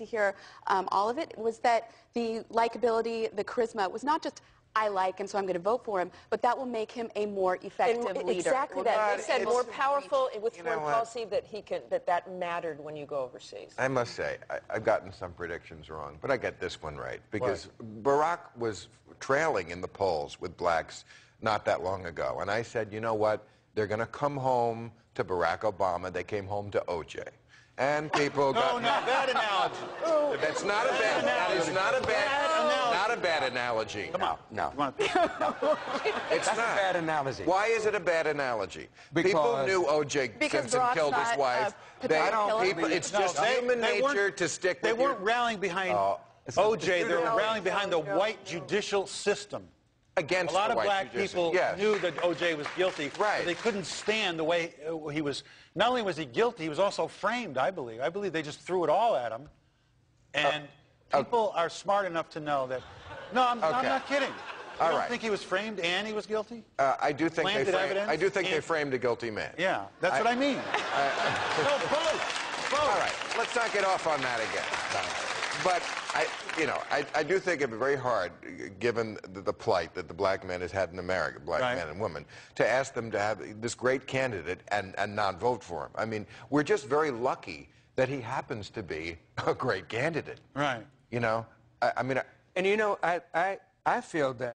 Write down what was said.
to hear all of it, was that the likability, the charisma was not just I like him, so I'm going to vote for him, but that will make him a more effective leader. Exactly that. They said more powerful with foreign policy, that mattered when you go overseas. I must say, I've gotten some predictions wrong, but I get this one right, because Barack was trailing in the polls with blacks not that long ago, and I said, you know what, they're going to come home to Barack Obama. They came home to O.J. And people got... Oh, no, bad analogy. That's not a bad... That is not a bad analogy. Come on. No. It's That's not. a bad analogy. Why is it a bad analogy? Because people knew O.J. Simpson killed his wife. It's just human nature to stick with They weren't rallying behind O.J. They were rallying behind the white judicial system. Against a lot of white black people knew that O.J. was guilty. Right. But they couldn't stand the way he was. Not only was he guilty, he was also framed, I believe. I believe they just threw it all at him. And people are smart enough to know that. No, I'm not kidding. You don't think he was framed and he was guilty? I do think they framed a guilty man. Yeah, that's what I mean. No, both. All right, let's not get off on that again. But I do think it'd be very hard, given the plight that the black man has had in America, black men and women, to ask them to have this great candidate and not vote for him. I mean, we're just very lucky that he happens to be a great candidate. Right. You know, I mean. And you know, I feel that